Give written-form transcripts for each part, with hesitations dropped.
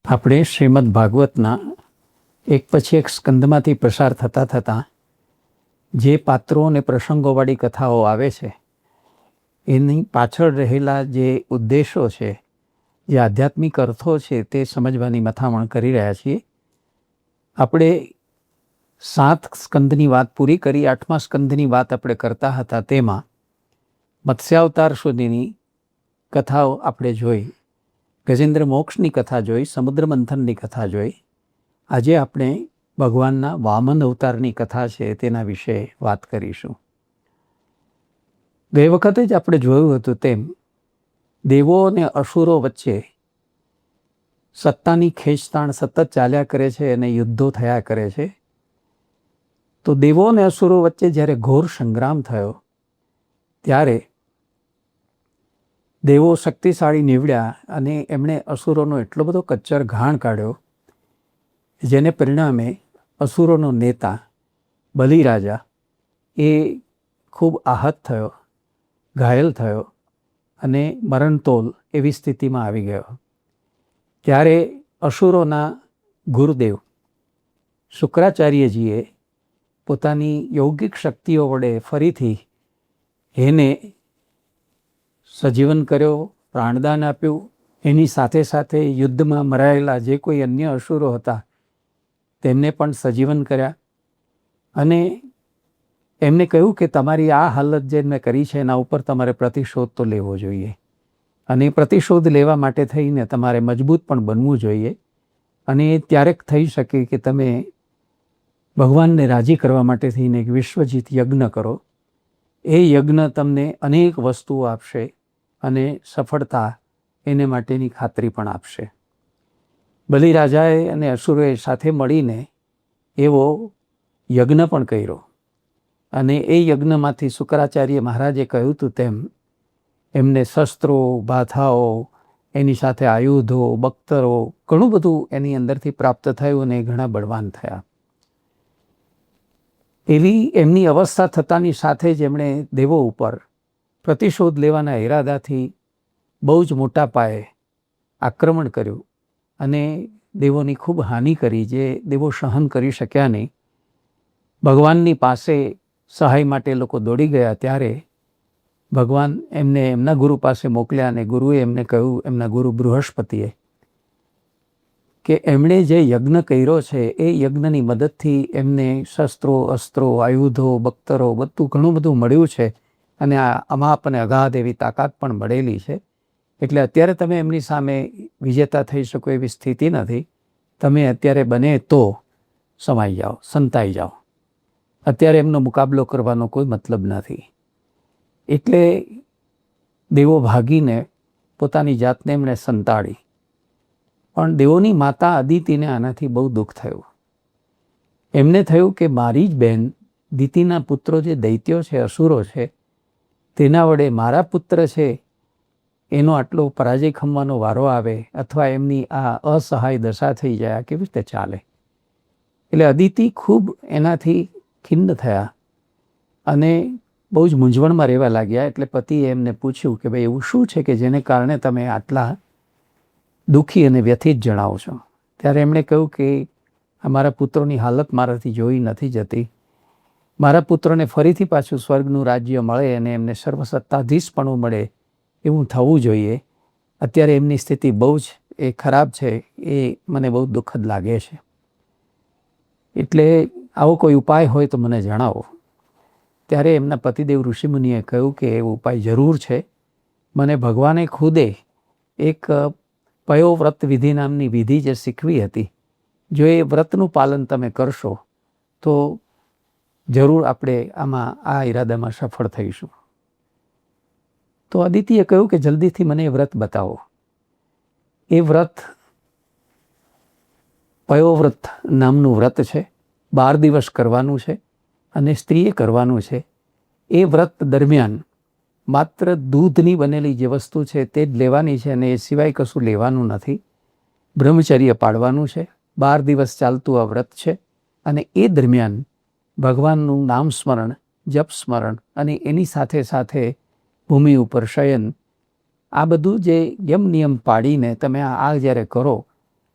આપણે શ્રીમદ ભાગવતના એક પછી એક સ્કંદમાંથી પસાર થતાં થતાં જે પાત્રો અને પ્રસંગોવાળી કથાઓ આવે છે એની પાછળ રહેલા જે ઉદ્દેશો છે, જે આધ્યાત્મિક અર્થો છે, તે સમજવાની મથામણ કરી રહ્યા છીએ. આપણે 7 સ્કંદની વાત પૂરી કરી. 8મા સ્કંદની વાત આપણે કરતા હતા. તેમાં મત્સ્યાવતાર સુધીની કથાઓ આપણે જોઈ, ગજેન્દ્ર મોક્ષની કથા જોઈ, સમુદ્ર મંથનની કથા જોઈ. આજે આપણે ભગવાનના વામન અવતારની કથા છે તેના વિશે વાત કરીશું. ગઈ વખતે જ આપણે જોયું હતું તેમ દેવો અને અસુરો વચ્ચે સત્તાની ખેંચતાણ સતત ચાલ્યા કરે છે અને યુદ્ધો થયા કરે છે. તો દેવો અને અસુરો વચ્ચે જ્યારે ઘોર સંગ્રામ થયો ત્યારે દેવો શક્તિશાળી નીવડ્યા અને એમણે અસુરોનો એટલો બધો કચ્ચર ઘાણ કાઢ્યો, જેને પરિણામે અસુરોનો નેતા બલિરાજા એ ખૂબ આહત થયો, ઘાયલ થયો અને મરણતોલ એવી સ્થિતિમાં આવી ગયો. ત્યારે અસુરોના ગુરુદેવ શુક્રાચાર્યજીએ પોતાની yogિક શક્તિઓ વડે ફરીથી એને સજીવન કર્યો, પ્રાણદાન આપ્યું. એની સાથે સાથે યુદ્ધમાં મરાયેલા જે કોઈ અન્ય અસુરો હતા તેમને પણ સજીવન કર્યા અને એમને કહ્યું કે તમારી આ હાલત જે મેં કરી છે એના ઉપર તમારે પ્રતિશોધ તો લેવો જોઈએ અને પ્રતિશોધ લેવા માટે થઈને તમારે મજબૂત પણ બનવું જોઈએ અને ત્યારે થઈ શકે કે તમે ભગવાનને રાજી કરવા માટે થઈને એક વિશ્વજીત યજ્ઞ કરો. એ યજ્ઞ તમને અનેક વસ્તુઓ આપશે અને સફળતા એને માટેની ખાતરી પણ આપશે. બલિરાજાએ અને અસુરોએ સાથે મળીને એવો યજ્ઞ પણ કર્યો અને એ યજ્ઞમાંથી શુક્રાચાર્ય મહારાજે કહ્યું હતું તેમ એમને શસ્ત્રો, બાથાઓ, એની સાથે આયુધો, બખ્તરો, ઘણું બધું એની અંદરથી પ્રાપ્ત થયું અને ઘણા બળવાન થયા. એવી એમની અવસ્થા થતાની સાથે જ એમણે દેવો ઉપર પ્રતિશોધ લેવાના ઈરાદાથી બહુ જ મોટા પાયે આક્રમણ કર્યું અને દેવોની ખૂબ હાનિ કરી, જે દેવો સહન કરી શક્યા નહીં. ભગવાનની પાસે સહાય માટે લોકો દોડી ગયા. ત્યારે ભગવાન એમને એમના ગુરુ પાસે મોકલ્યા અને ગુરુએ એમને કહ્યું, એમના ગુરુ બૃહસ્પતિએ, કે એમણે જે યજ્ઞ કર્યો છે એ યજ્ઞની મદદથી એમને શસ્ત્રો, અસ્ત્રો, આયુધો, બખ્તરો બધું ઘણું બધું મળ્યું છે અને આ અમાપ અને અગાધ એવી તાકાત પણ મળેલી છે. એટલે અત્યારે તમે એમની સામે વિજેતા થઈ શકો એવી સ્થિતિ નથી. તમે અત્યારે બને તો સમાઈ જાઓ, સંતાઈ જાઓ. અત્યારે એમનો મુકાબલો કરવાનો કોઈ મતલબ નથી. એટલે દેવો ભાગીને પોતાની જાતને એમણે સંતાડી. પણ દેવોની માતા અદિતિને આનાથી બહુ દુઃખ થયું. એમને થયું કે મારી જ બહેન દિતિના પુત્રો જે દૈત્યો છે, અસુરો છે, તેના વડે મારા પુત્ર છે એનો આટલો પરાજય ખમવાનો વારો આવે અથવા એમની આ અસહાય દશા થઈ જાય, કેવી રીતે ચાલે? એટલે અદિતિ ખૂબ એનાથી ખિન્ન થયા અને બહુ જ મૂંઝવણમાં રહેવા લાગ્યા. એટલે પતિએ એમને પૂછ્યું કે ભાઈ એવું શું છે કે જેને કારણે તમે આટલા દુઃખી અને વ્યથિત જણાવો છો? ત્યારે એમણે કહ્યું કે અમારા પુત્રોની હાલત મારાથી જોઈ નથી જતી. મારા પુત્રોને ફરીથી પાછું સ્વર્ગનું રાજ્ય મળે અને એમને સર્વસત્તાધીશપણું મળે એવું થવું જોઈએ. અત્યારે એમની સ્થિતિ બહુ જ ખરાબ છે, એ મને બહુ દુઃખદ લાગે છે. એટલે આવો કોઈ ઉપાય હોય તો મને જણાવો. ત્યારે એમના પતિદેવ ઋષિમુનિએ કહ્યું કે એવો ઉપાય જરૂર છે. મને ભગવાને ખુદે એક પયોવ્રત વિધિ નામની વિધિ જે શીખવી હતી, જો એ વ્રતનું પાલન તમે કરશો તો જરૂર આપણે આમાં આ ઈરાદામાં સફળ થઈશું. તો અદિતિએ કહ્યું કે જલ્દીથી મને એ વ્રત બતાવો. એ વ્રત પયોવ્રત નામનું વ્રત છે. 12 દિવસ કરવાનું છે અને સ્ત્રીએ કરવાનું છે. એ વ્રત દરમિયાન માત્ર દૂધની બનેલી જે વસ્તુ છે તે જ લેવાની છે અને એ સિવાય કશું લેવાનું નથી. બ્રહ્મચર્ય પાળવાનું છે. 12 દિવસ ચાલતું આ વ્રત છે અને એ દરમિયાન ભગવાનનું નામ સ્મરણ, જપ સ્મરણ અને એની સાથે સાથે ભૂમિ ઉપર શયન, આ બધું જે યમ નિયમ પાડીને તમે આ જ્યારે કરો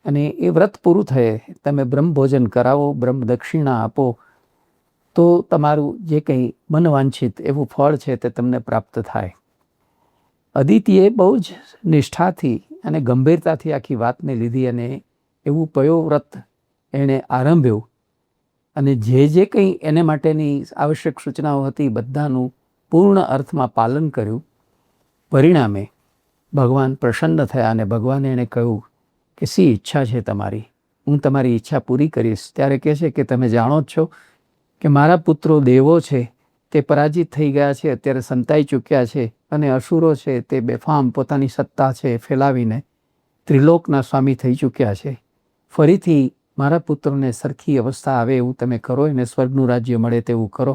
અને એ વ્રત પૂરું થયે તમે બ્રહ્મ ભોજન કરાવો, બ્રહ્મ દક્ષિણા આપો, તો તમારું જે કંઈ મનવાંછિત એવું ફળ છે તે તમને પ્રાપ્ત થાય. અદિતિએ બહુ જ નિષ્ઠાથી અને ગંભીરતાથી આખી વાતને લીધી અને એવું પયોવ્રત એણે આરંભ્યું અને જે કંઈ એને માટેની આવશ્યક સૂચનાઓ હતી બધાનું પૂર્ણ અર્થમાં પાલન કર્યું. પરિણામે ભગવાન પ્રસન્ન થયા અને ભગવાને એણે કહ્યું કે શી ઈચ્છા છે તમારી, હું તમારી ઈચ્છા પૂરી કરીશ. ત્યારે કહે છે કે તમે જાણો જ છો કે મારા પુત્રો દેવો છે તે પરાજિત થઈ ગયા છે, અત્યારે સંતાઈ ચૂક્યા છે, અને અસુરો છે તે બેફામ પોતાની સત્તા છે ફેલાવીને ત્રિલોકના સ્વામી થઈ ચૂક્યા છે. ફરીથી મારા પુત્રોને સરખી અવસ્થા આવે એવું તમે કરો, એને સ્વર્ગનું રાજ્ય મળે તેવું કરો.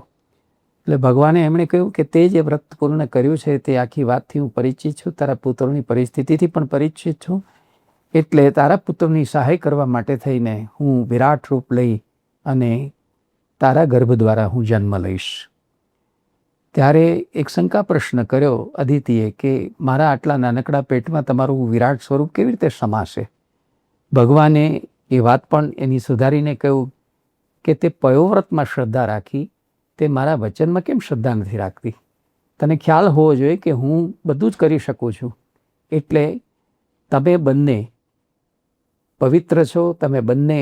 એટલે ભગવાને એમણે કહ્યું કે તે જે વ્રત પૂર્ણ કર્યું છે તે આખી વાતથી હું પરિચિત છું, તારા પુત્રોની પરિસ્થિતિથી પણ પરિચિત છું, એટલે તારા પુત્રોની સહાય કરવા માટે થઈને હું વિરાટ રૂપ લઈ અને તારા ગર્ભ દ્વારા હું જન્મ લઈશ. ત્યારે એક શંકા પ્રશ્ન કર્યો અદિતિએ કે મારા આટલા નાનકડા પેટમાં તમારું વિરાટ સ્વરૂપ કેવી રીતે સમાશે? ભગવાને એ વાત પણ એની સુધારીને કહ્યું કે તે પયોવ્રતમાં શ્રદ્ધા રાખી, તે મારા વચનમાં કેમ શ્રદ્ધા નથી રાખતી? તને ખ્યાલ હોવો જોઈએ કે હું બધું જ કરી શકું છું. એટલે તમે બંને પવિત્ર છો, તમે બંને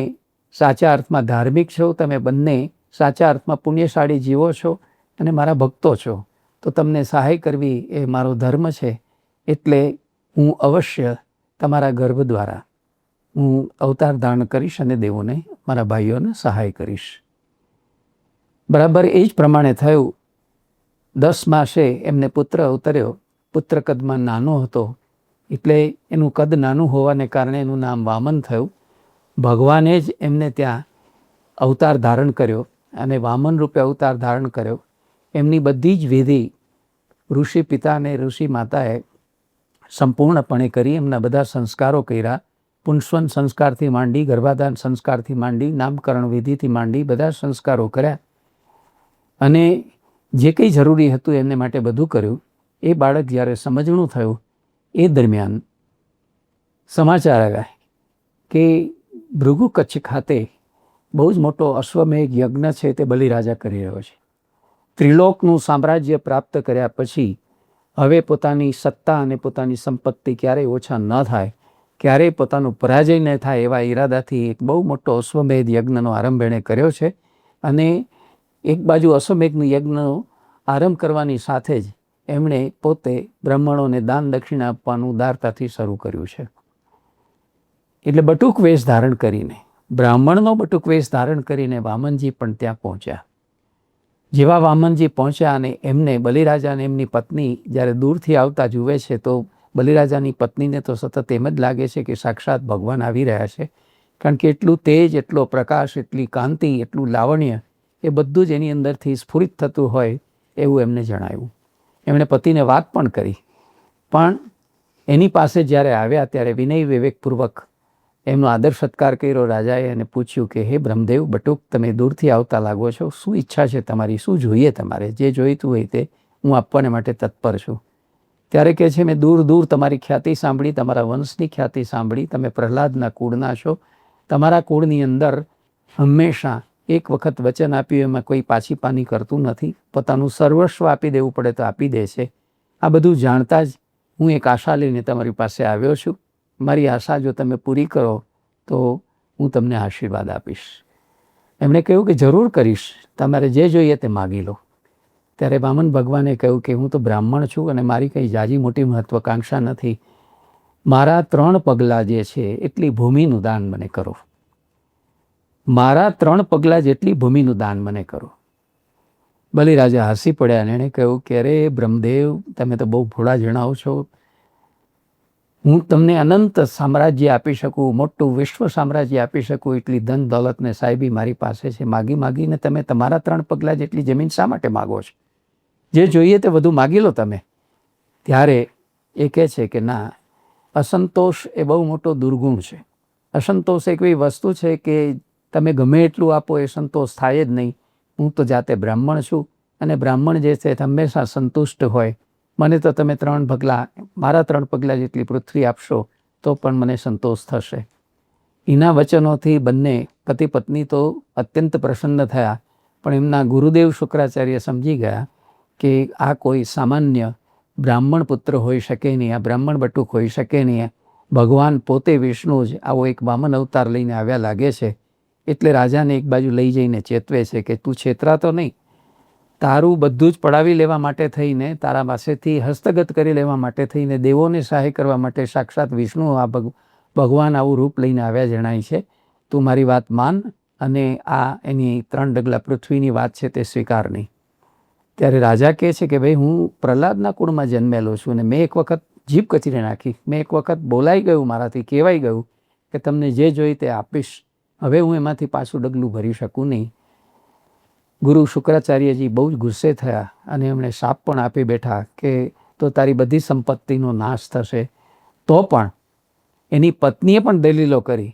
સાચા અર્થમાં ધાર્મિક છો, તમે બંને સાચા અર્થમાં પુણ્યશાળી જીવો છો અને મારા ભક્તો છો, તો તમને સહાય કરવી એ મારો ધર્મ છે. એટલે હું અવશ્ય તમારા ગર્ભ દ્વારા હું અવતાર ધારણ કરીશ અને દેવોને, મારા ભાઈઓને સહાય કરીશ. બરાબર એ જ પ્રમાણે થયું. 10 માસે એમને પુત્ર અવતર્યો. પુત્ર કદમાં નાનો હતો, એટલે એનું કદ નાનું હોવાને કારણે એનું નામ વામન થયું. ભગવાને જ એમને ત્યાં અવતાર ધારણ કર્યો અને વામન રૂપે અવતાર ધારણ કર્યો. એમની બધી જ વિધિ ઋષિ પિતા અને ઋષિ માતાએ સંપૂર્ણપણે કરી. એમના બધા સંસ્કારો કર્યા. પુંસ્વન સંસ્કારથી માંડી, ગર્ભાધાન સંસ્કારથી માંડી, નામકરણ વિધિથી માંડી બધા સંસ્કારો કર્યા અને જે કંઈ જરૂરી હતું એને માટે બધું કર્યું. એ બાળક જ્યારે સમજણું થયું એ દરમિયાન સમાચાર આવ્યા કે ભૃગુ કચ્છ ખાતે બહુ જ મોટો અશ્વમેઘ યજ્ઞ છે તે બલિરાજા કરી રહ્યો છે. ત્રિલોકનું સામ્રાજ્ય પ્રાપ્ત કર્યા પછી હવે પોતાની સત્તા અને પોતાની સંપત્તિ ક્યારેય ઓછા ન થાય, ક્યારેય પોતાનો પરાજય ન થાય એવા ઈરાદાથી એક બહુ મોટો અશ્વમેધ યજ્ઞનો આરંભ એણે કર્યો છે. અને એક બાજુ અશ્વમેઘ યજ્ઞનો આરંભ કરવાની સાથે જ એમણે પોતે બ્રાહ્મણોને દાન દક્ષિણા આપવાનું ઉદારતાથી શરૂ કર્યું છે. એટલે બટુક વેશ ધારણ કરીને, બ્રાહ્મણનો બટુક વેશ ધારણ કરીને વામનજી પણ ત્યાં પહોંચ્યા. જેવા વામનજી પહોંચ્યા અને એમને બલિરાજા અને એમની પત્ની જ્યારે દૂરથી આવતા જુએ છે તો બલિરાજાની પત્નીને તો સતત એમ જ લાગે છે કે સાક્ષાત ભગવાન આવી રહ્યા છે. કારણ કે એટલું તેજ, એટલો પ્રકાશ, એટલી કાંતિ, એટલું લાવણ્ય એ બધું જ એની અંદરથી સ્ફુરિત થતું હોય એવું એમને જણાયું. એમણે પતિને વાત પણ કરી, પણ એની પાસે જ્યારે આવ્યા ત્યારે વિનય વિવેકપૂર્વક એમનો આદર સત્કાર કર્યો. રાજાએ એને પૂછ્યું કે હે બ્રહ્મદેવ બટુક, તમે દૂરથી આવતા લાગો છો, શું ઈચ્છા છે તમારી, શું જોઈએ તમારે? જે જોઈતું હોય તે હું આપવાને માટે તત્પર છું. ત્યારે કહે છે મેં દૂર દૂર તમારી ખ્યાતિ સાંભળી, તમારા વંશની ખ્યાતિ સાંભળી. તમે પ્રહલાદના કુળના છો. તમારા કુળની અંદર હંમેશા એક વખત વચન આપ્યું એમાં કોઈ પાછી પાની કરતું નથી. પોતાનું સર્વસ્વ આપી દેવું પડે તો આપી દે છે. આ બધું જાણતા જ હું એક આશા લઈને તમારી પાસે આવ્યો છું. મારી આશા જો તમે પૂરી કરો તો હું તમને આશીર્વાદ આપીશ. એમણે કહ્યું કે જરૂર કરીશ, તમારે જે જોઈએ તે માગી લો. ત્યારે વામન ભગવાને કહ્યું કે હું તો બ્રાહ્મણ છું અને મારી કંઈ જાજી મોટી મહત્વાકાંક્ષા નથી. મારા 3 પગલાં જે છે એટલી ભૂમિનું દાન મને કરો. મારા 3 પગલાં જેટલી ભૂમિનું દાન મને કરો. બલિરાજા હસી પડ્યા અને એણે કહ્યું કે અરે બ્રહ્મદેવ, તમે તો બહુ ભોળા જણાવો છો. હું તમને અનંત સામ્રાજ્ય આપી શકું, મોટું વિશ્વ સામ્રાજ્ય આપી શકું એટલી ધન દોલત ને સાહેબી મારી પાસે છે. માગી માગીને તમે તમારા 3 પગલાં જેટલી જમીન શા માટે માગો છો? જે જોઈએ તે બધું માગી લો તમે. ત્યારે એ કહે છે કે ના, અસંતોષ એ બહુ મોટો દુર્ગુણ છે. અસંતોષ એક એવી વસ્તુ છે કે તમે ગમે એટલું આપો એ સંતોષ થાય જ નહીં. હું તો જાતે બ્રાહ્મણ છું અને બ્રાહ્મણ જે છે તે હંમેશા સંતુષ્ટ હોય. મને તો તમે 3 પગલાં, મારા 3 પગલાં જેટલી પૃથ્વી આપશો તો પણ મને સંતોષ થશે. એના વચનોથી બંને પતિ પત્ની તો અત્યંત પ્રસન્ન થયા, પણ એમના ગુરુદેવ શુક્રાચાર્ય સમજી ગયા કે આ કોઈ સામાન્ય બ્રાહ્મણ પુત્ર હોઈ શકે નહીં, આ બ્રાહ્મણ બટુક હોઈ શકે નહીં. ભગવાન પોતે વિષ્ણુ જ આવો એક વામન અવતાર લઈને આવ્યા લાગે છે. એટલે રાજાને એક બાજુ લઈ જઈને ચેતવે છે કે તું છેતરાતો નહીં, તારું બધું જ પડાવી લેવા માટે થઈને, તારા પાસેથી હસ્તગત કરી લેવા માટે થઈને, દેવોને સહાય કરવા માટે સાક્ષાત વિષ્ણુ આ ભગવાન આવું રૂપ લઈને આવ્યા જણાય છે. તું મારી વાત માન અને આ એની 3 ડગલા પૃથ્વીની વાત છે તે સ્વીકાર નહીં. ત્યારે રાજા કહે છે કે ભાઈ હું પ્રહલાદના કુળમાં જન્મેલો છું ને મેં એક વખત જીભ કચરી નાખી, મેં એક વખત બોલાઈ ગયું, મારાથી કહેવાઈ ગયું કે તમને જે જોઈ તે આપીશ, હવે હું એમાંથી પાછું ડગલું ભરી શકું નહીં. ગુરુ શુક્રાચાર્યજી બહુ જ ગુસ્સે થયા અને એમણે શાપ પણ આપી બેઠા કે તો તારી બધી સંપત્તિનો નાશ થશે. તો પણ એની પત્નીએ પણ દલીલો કરી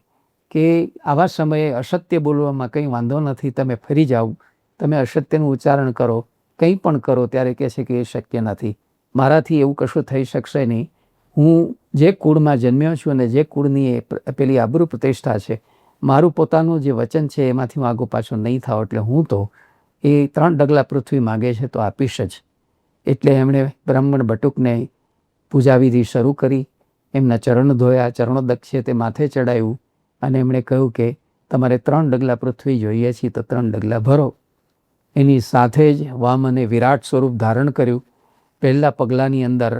કે આવા સમયે અસત્ય બોલવામાં કંઈ વાંધો નથી, તમે ફરી જાઓ, તમે અસત્યનું ઉચ્ચારણ કરો, કંઈ પણ કરો. ત્યારે કહે છે કે એ શક્ય નથી, મારાથી એવું કશું થઈ શકશે નહીં. હું જે કુળમાં જન્મ્યો છું અને જે કુળની પેલી આબરૂ પ્રતિષ્ઠા છે, મારું પોતાનું જે વચન છે એમાંથી હું આગો પાછો નહીં થાવ, એટલે હું તો એ 3 ડગલા પૃથ્વી માગે છે તો આપીશ જ. એટલે એમણે બ્રાહ્મણ બટુકને પૂજાવિધિ શરૂ કરી, એમના ચરણ ધોયા, ચરણોદક છે તે માથે ચડાવ્યું અને એમણે કહ્યું કે તમારે 3 ડગલા પૃથ્વી જોઈએ છે તો 3 ડગલા ભરો. એની સાથે જ વામને વિરાટ સ્વરૂપ ધારણ કર્યું. પહેલા પગલાંની અંદર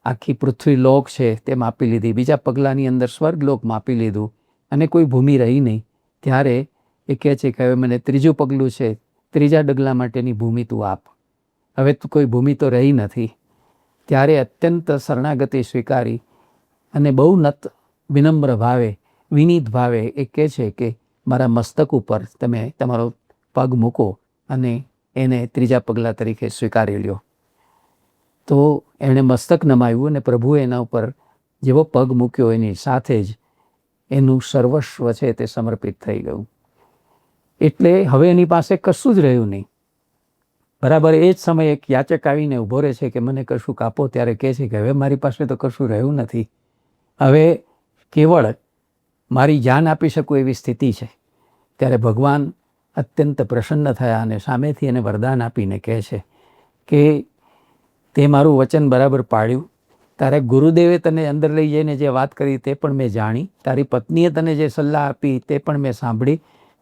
આખી પૃથ્વી લોક છે તે માપી લીધી, બીજા પગલાંની અંદર સ્વર્ગલોક માપી લીધું અને કોઈ ભૂમિ રહી નહીં. ત્યારે એ કહે છે કે હવે મને 3જું પગલું છે, 3જા ડગલા માટેની ભૂમિ તું આપ. હવે તું કોઈ ભૂમિ તો રહી નથી. ત્યારે અત્યંત શરણાગતિ સ્વીકારી અને બહુ નત વિનમ્ર ભાવે, વિનીત ભાવે એ કહે છે કે મારા મસ્તક ઉપર તમે તમારો પગ મૂકો અને એને 3જા પગલાં તરીકે સ્વીકારી લ્યો. તો એણે મસ્તક નમાવ્યું અને પ્રભુએ એના ઉપર જેવો પગ મૂક્યો એની સાથે જ એનું સર્વસ્વ છે તે સમર્પિત થઈ ગયું. એટલે હવે એની પાસે કશું જ રહ્યું નહીં. બરાબર એ જ સમયે એક યાચક આવીને ઊભો રહે છે કે મને કશું કાપો. ત્યારે કહે છે કે હવે મારી પાસે તો કશું રહ્યું નથી, હવે કેવળ મારી જાન આપી શકું એવી સ્થિતિ છે. ત્યારે ભગવાન અત્યંત પ્રસન્ન થયા અને સામેથી એને વરદાન આપીને કહે છે કે તે મારું વચન બરાબર પાળ્યું, તારે ગુરુદેવે તને અંદર લઈ જઈને જે વાત કરી તે પણ મેં જાણી, તારી પત્નીએ તને જે સલાહ આપી તે પણ મેં સાંભળી,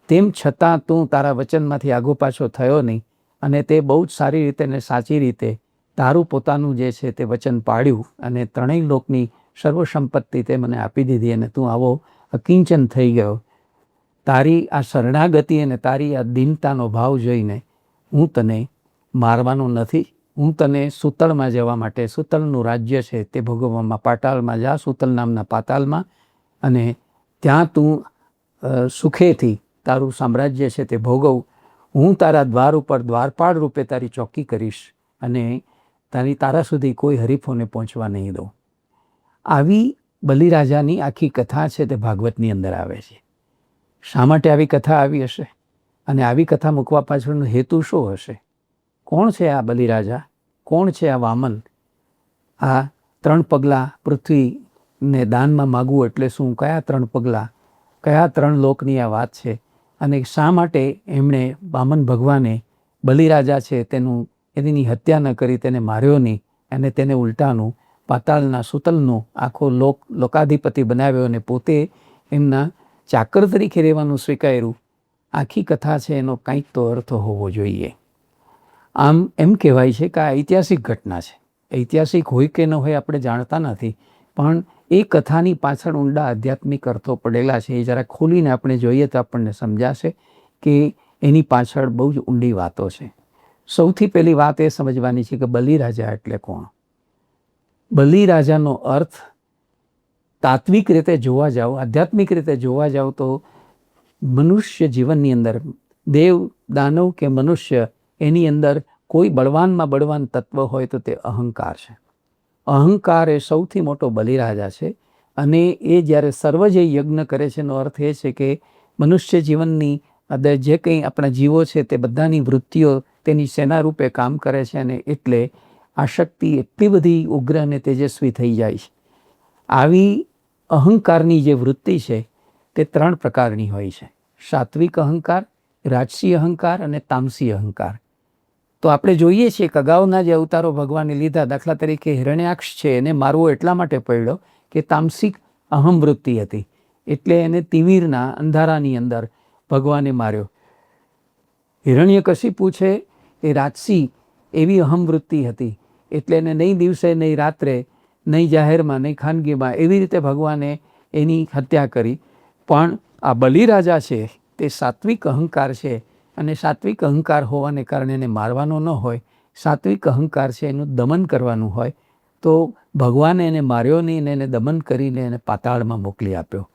તેમ છતાં તું તારા વચનમાંથી આગો પાછો થયો નહીં અને તે બહુ જ સારી રીતે ને સાચી રીતે તારું પોતાનું જે છે તે વચન પાળ્યું અને 3 લોકની સર્વ સંપત્તિ તે મને આપી દીધી અને તું આવો અકિંચન થઈ ગયો. તારી આ શરણાગતિ અને તારી આ દીનતાનો ભાવ જોઈને હું તને મારવાનો નથી, હું તને સૂતળમાં જવા માટે, સૂતળનું રાજ્ય છે તે ભોગવવામાં પાતાળમાં જા, સૂતળ નામના પાતાળમાં, અને ત્યાં તું સુખેથી તારું સામ્રાજ્ય છે તે ભોગવ. હું તારા દ્વાર ઉપર દ્વારપાળ રૂપે તારી ચોકી કરીશ અને તારા સુધી કોઈ હરીફોને પહોંચવા નહીં દઉં. આવી બલિરાજાની આખી કથા છે તે ભાગવતની અંદર આવે છે. શા માટે આવી કથા આવી હશે અને આવી કથા મૂકવા પાછળનો હેતુ શું હશે? કોણ છે આ બલિરાજા? કોણ છે આ વામન? આ 3 પગલાં પૃથ્વીને દાનમાં માગવું એટલે શું? કયા 3 પગલાં? કયા 3 લોકની આ વાત છે? અને શા માટે એમણે વામન ભગવાને બલિરાજા છે એની હત્યા ન કરી, તેને માર્યો નહીં અને તેને ઉલટાનું પાતાળના સૂતલનું આખો લોકાધિપતિ બનાવ્યો અને પોતે એમના ચાકર તરીકે રહેવાનું સ્વીકાર્યું? આખી કથા છે એનો કંઈક તો અર્થ હોવો જોઈએ. આમ એમ કહેવાય છે કે આ ઐતિહાસિક ઘટના છે. ઐતિહાસિક હોય કે ન હોય આપણે જાણતા નથી, પણ એ કથાની પાછળ ઊંડા આધ્યાત્મિક અર્થો પડેલા છે. એ જરા ખોલીને આપણે જોઈએ તો આપણને સમજાશે કે એની પાછળ બહુ જ ઊંડી વાતો છે. સૌથી પહેલી વાત એ સમજવાની છે કે બલિરાજા એટલે કોણ? બલિરાજાનો અર્થ તાત્વિક રીતે જોવા જાઓ, આધ્યાત્મિક રીતે જોવા જાઓ તો મનુષ્ય જીવનની અંદર દેવ, દાનવ કે મનુષ્ય, એની અંદર કોઈ બળવાનમાં બળવાન તત્વ હોય તો તે અહંકાર છે. અહંકાર એ સૌથી મોટો બલિરાજા છે. અને એ જ્યારે સર્વ જે યજ્ઞ કરે છે એનો અર્થ એ છે કે મનુષ્ય જીવનની અંદર જે કંઈ આપણા જીવો છે તે બધાની વૃત્તિઓ તેની સેના રૂપે કામ કરે છે અને એટલે આ શક્તિ એટલી બધી ઉગ્ર અને તેજસ્વી થઈ જાય છે. આવી અહંકારની જે વૃત્તિ છે તે 3 પ્રકારની હોય છે: સાત્વિક અહંકાર, રાજસી અહંકાર અને તામસી અહંકાર. તો આપણે જોઈએ છીએ કે અગાઉના જે અવતારો ભગવાને લીધા, દાખલા તરીકે હિરણ્યાક્ષ છે, એને મારવો એટલા માટે પડ્યો કે તામસિક અહમવૃત્તિ હતી, એટલે એને તિમિરના અંધારાની અંદર ભગવાને માર્યો. હિરણ્યકશિપુ છે એ રાજસી એવી અહમવૃત્તિ હતી, એટલે એને નહીં દિવસે નહીં રાત્રે, નહીં જાહેરમાં નહીં ખાનગીમાં, એવી રીતે ભગવાને એની હત્યા કરી. પણ આ બલિરાજા છે તે સાત્વિક અહંકાર છે, અને સાત્વિક અહંકાર હોવાને કારણે એને મારવાનો ન હોય, સાત્વિક અહંકાર છે એનું દમન કરવાનું હોય. તો ભગવાને એને માર્યો નહીં ને એને દમન કરીને એને પાતાળમાં મોકલી આપ્યો.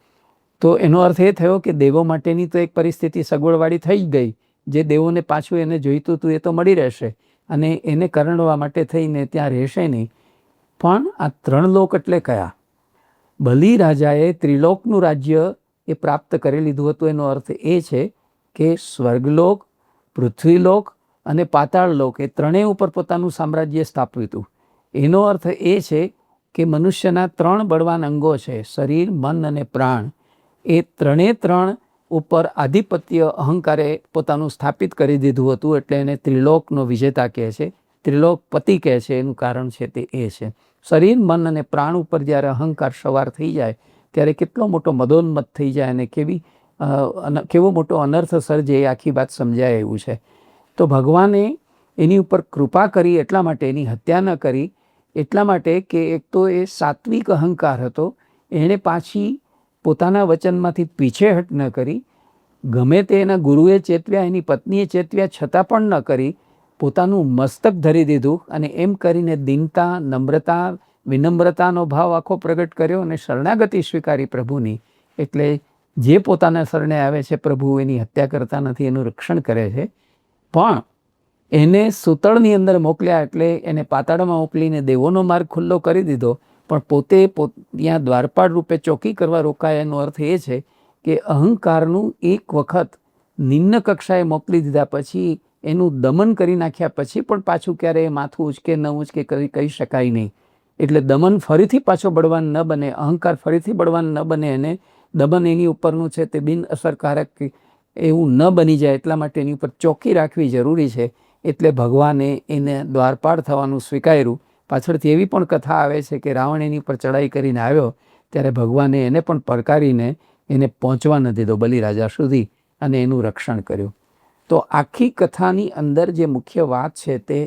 તો એનો અર્થ એ થયો કે દેવો માટેની તો એક પરિસ્થિતિ સગવડવાળી થઈ જ ગઈ. જે દેવોને પાછું એને જોઈતું હતું એ તો મળી રહેશે, અને એને કરણવા માટે થઈને ત્યાં રહેશે નહીં. પણ આ 3 લોક એટલે કયા? બલિરાજાએ ત્રિલોકનું રાજ્ય એ પ્રાપ્ત કરી લીધું હતું. એનો અર્થ એ છે કે સ્વર્ગલોક, પૃથ્વીલોક અને પાતાળલોક એ 3 ઉપર પોતાનું સામ્રાજ્ય સ્થાપ્યું હતું. એનો અર્થ એ છે કે મનુષ્યના 3 બળવાન અંગો છે, શરીર, મન અને પ્રાણ. એ 3 ઉપર આધિપત્ય અહંકારે પોતાનું સ્થાપિત કરી દીધું હતું, એટલે એને ત્રિલોકનો વિજેતા કહે છે, ત્રિલોકપતિ કહે છે. એનું કારણ છે તે એ છે. શરીર, મન અને પ્રાણ ઉપર જ્યારે અહંકાર સવાર થઈ જાય ત્યારે કેટલો મોટો મદોન્મત થઈ જાય, અને કેવો મોટો અનર્થ સર્જે એ આખી વાત સમજાય એવું છે. તો ભગવાને એની ઉપર કૃપા કરી એટલા માટે, એની હત્યા ન કરી એટલા માટે કે એક તો એ સાત્વિક અહંકાર હતો, એણે પાછી પોતાના વચનમાંથી પીછેહટ ન કરી. ગમે તે એના ગુરુએ ચેતવ્યા, એની પત્નીએ ચેતવ્યા, છતાં પણ ન કરી. પોતાનું મસ્તક ધરી દીધું, અને એમ કરીને દીનતા, નમ્રતા, વિનમ્રતાનો ભાવ આખો પ્રગટ કર્યો, અને શરણાગતિ સ્વીકારી પ્રભુની. એટલે જે પોતાના શરણે આવે છે પ્રભુ એની હત્યા કરતા નથી, એનું રક્ષણ કરે છે. પણ એને સૂતળની અંદર મોકલ્યા, એટલે એને પાતાળમાં મોકલીને દેવોનો માર્ગ ખુલ્લો કરી દીધો. પણ પોતે ત્યાં દ્વારપાળ રૂપે ચોકી કરવા રોકાયા. એનો અર્થ એ છે કે અહંકારનું એક વખત નિમ્ન કક્ષાએ મોકલી દીધા પછી, એનું દમન કરી નાખ્યા પછી પણ પાછું ક્યારેય માથું ઉચકે ન ઉચકે કહી શકાય નહીં. એટલે દમન ફરીથી પાછો બળવાન ન બને, અહંકાર ફરીથી બળવાન ન બને, એને દમન એની ઉપરનું છે તે બિન અસરકારક એવું ન બની જાય, એટલા માટે એની ઉપર ચોકી રાખવી જરૂરી છે. એટલે ભગવાને એને દ્વારપાળ થવાનું સ્વીકાર્યું. પાછળથી એવી પણ કથા આવે છે કે રાવણ એની ઉપર ચડાઈ કરીને આવ્યો ત્યારે ભગવાને એને પણ પડકારીને એને પહોંચવા ન દીધો બલિરાજા સુધી, અને એનું રક્ષણ કર્યું. તો આખી કથાની અંદર જે મુખ્ય વાત છે તે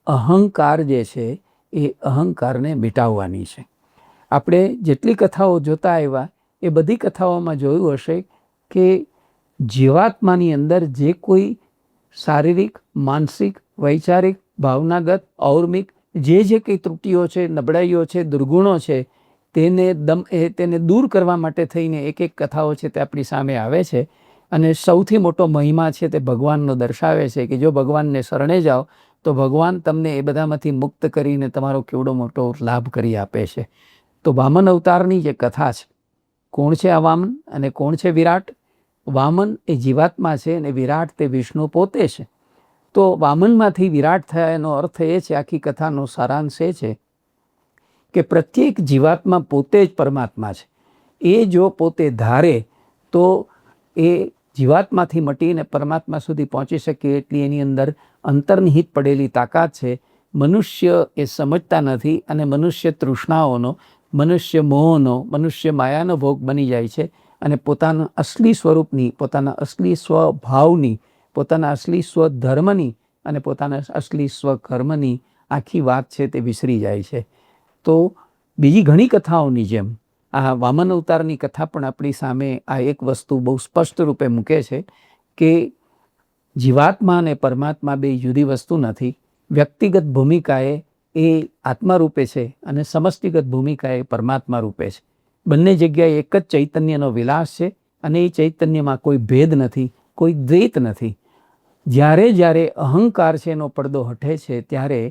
અહંકાર જે છે એ અહંકારને મિટાવવાની છે. આપણે જેટલી કથાઓ જોતા આવ્યા એ બધી કથાઓમાં જોયું હશે કે જીવાત્માની અંદર જે કોઈ શારીરિક, માનસિક, વૈચારિક, ભાવનાગત, ઔર્મિક જે કંઈ ત્રુટિઓ છે, નબળાઈઓ છે, દુર્ગુણો છે, તેને દૂર કરવા માટે થઈને એક કથાઓ છે તે આપણી સામે આવે છે. અને સૌથી મોટો મહિમા છે તે ભગવાનનો દર્શાવે છે કે જો ભગવાનને શરણે જાઓ તો ભગવાન તમને એ બધામાંથી મુક્ત કરીને તમારો કેવડો મોટો લાભ કરી આપે છે. તો વામન અવતારની જે કથા છે, કોણ છે આ વામન અને કોણ છે વિરાટ? વામન એ જીવાત્મા છે અને વિરાટ તે વિષ્ણુ પોતે છે. તો વામનમાંથી વિરાટ થયા એનો અર્થ એ છે, આખી કથાનો સારાંશ એ છે કે પ્રત્યેક જીવાત્મા પોતે જ પરમાત્મા છે. એ જો પોતે ધારે તો એ જીવાત્માથી મટીને પરમાત્મા સુધી પહોંચી શકે એટલી એની અંદર અંતર્નિહિત પડેલી તાકાત છે. મનુષ્ય એ સમજતા નથી, અને મનુષ્ય તૃષ્ણાઓનો, મનુષ્ય મોહનો, મનુષ્ય માયાનો ભોગ બની જાય છે, અને પોતાના અસલી સ્વરૂપની, પોતાના અસલી સ્વભાવની, પોતાના અસલી સ્વધર્મની અને પોતાના અસલી સ્વકર્મની આખી વાત છે તે વિસરી જાય છે. તો બીજી ઘણી કથાઓની જેમ આ વામન અવતારની કથા પણ આપણી સામે આ એક વસ્તુ બહુ સ્પષ્ટ રૂપે મૂકે છે કે જીવાત્મા અને પરમાત્મા બે જુદી વસ્તુ નથી. વ્યક્તિગત ભૂમિકાએ એ આત્મા રૂપે છે અને સમષ્ટિગત ભૂમિકાએ પરમાત્મા રૂપે છે. બંને જગ્યાએ એક જ ચૈતન્યનો વિલાસ છે, અને એ ચૈતન્યમાં કોઈ ભેદ નથી, કોઈ દ્વૈત નથી. જ્યારે અહંકાર છે એનો પડદો હટે છે ત્યારે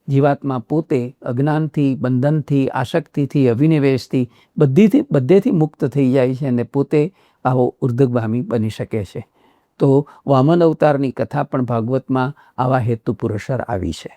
જીવાત્મા પોતે અજ્ઞાનથી, બંધનથી, આસક્તિથી, અભિનિવેશથી, બધેથી મુક્ત થઈ જાય છે અને પોતે આવો ઉર્ધ્વગામી બની શકે છે. તો વામન અવતારની કથા પણ ભાગવતમાં આવા હેતુ પુરસ્સર આવી છે.